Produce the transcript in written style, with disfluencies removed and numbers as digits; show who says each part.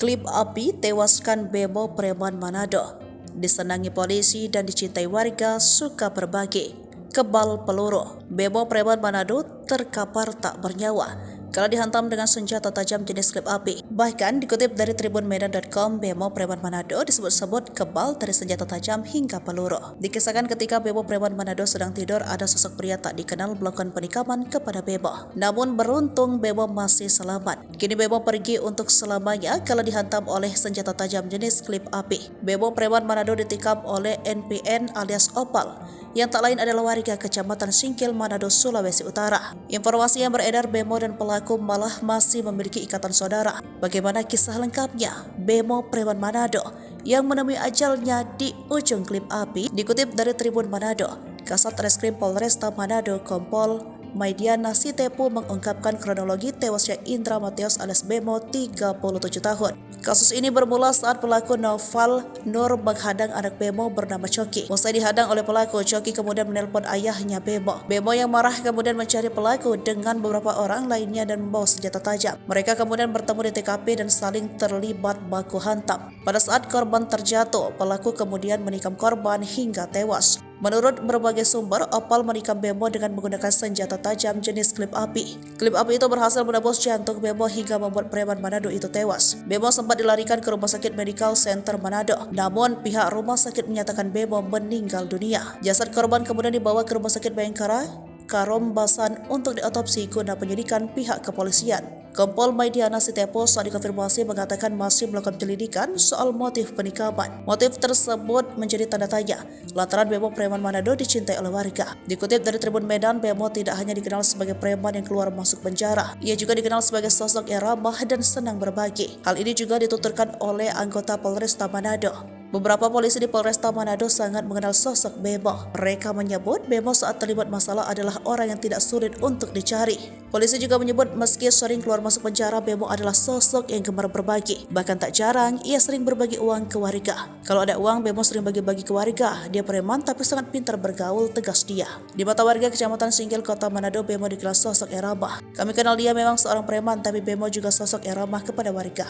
Speaker 1: Klip api tewaskan bemo preman Manado. Disenangi polisi dan dicintai warga, suka berbagi. Kebal peluru, bemo preman Manado terkapar tak bernyawa kala dihantam dengan senjata tajam jenis klip api. Bahkan dikutip dari tribunmedan.com, bemo preman Manado disebut-sebut kebal dari senjata tajam hingga peluru. Dikisahkan ketika bemo preman Manado sedang tidur, ada sosok pria tak dikenal melakukan penikaman kepada bemo. Namun beruntung bemo masih selamat. Kini bemo pergi untuk selamanya kala dihantam oleh senjata tajam jenis klip api. Bemo preman Manado ditikam oleh NPN alias Opal, yang tak lain adalah warga Kecamatan Singkil, Manado, Sulawesi Utara. Informasi yang beredar, bemo dan pelaku malah masih memiliki ikatan saudara. Bagaimana kisah lengkapnya bemo preman Manado yang menemui ajalnya di ujung klip api? Dikutip dari Tribun Manado, Kasat Reskrim Polresta Manado Kompol Maidiana Sitepu mengungkapkan kronologi tewasnya Indra Matius alias Bemo 37 tahun. Kasus ini bermula saat pelaku Noval Nur menghadang anak Bemo bernama Coki. Usai dihadang oleh pelaku, Coki kemudian menelpon ayahnya Bemo. Bemo yang marah kemudian mencari pelaku dengan beberapa orang lainnya dan membawa senjata tajam. Mereka kemudian bertemu di TKP dan saling terlibat baku hantam. Pada saat korban terjatuh, pelaku kemudian menikam korban hingga tewas. Menurut berbagai sumber, Opal menikam Bemo dengan menggunakan senjata tajam jenis klip api. Klip api itu berhasil menembus jantung Bemo hingga membuat preman Manado itu tewas. Bemo sempat dilarikan ke Rumah Sakit Medical Center Manado. Namun pihak rumah sakit menyatakan Bemo meninggal dunia. Jasad korban kemudian dibawa ke Rumah Sakit Bayangkara, Karombasan untuk diotopsi guna penyidikan pihak kepolisian. Kompol Maidiana Sitepo saat dikonfirmasi mengatakan masih melakukan penyelidikan soal motif penikaman. Motif tersebut menjadi tanda tanya lantaran bemo preman Manado dicintai oleh warga. Dikutip dari Tribun Medan, Bemo tidak hanya dikenal sebagai preman yang keluar masuk penjara, ia juga dikenal sebagai sosok yang ramah dan senang berbagi. Hal ini juga dituturkan oleh anggota Polresta Manado. Beberapa polisi di Polresta Manado sangat mengenal sosok Bemo. Mereka menyebut Bemo saat terlibat masalah adalah orang yang tidak sulit untuk dicari. Polisi juga menyebut meski sering keluar masuk penjara, Bemo adalah sosok yang gemar berbagi. Bahkan tak jarang ia sering berbagi uang ke warga. Kalau ada uang, Bemo sering bagi-bagi ke warga. Dia preman tapi sangat pintar bergaul, tegas dia. Di mata warga Kecamatan Singkil, Kota Manado, Bemo dikenal sosok yang ramah. Kami kenal dia memang seorang preman, tapi Bemo juga sosok yang ramah kepada warga.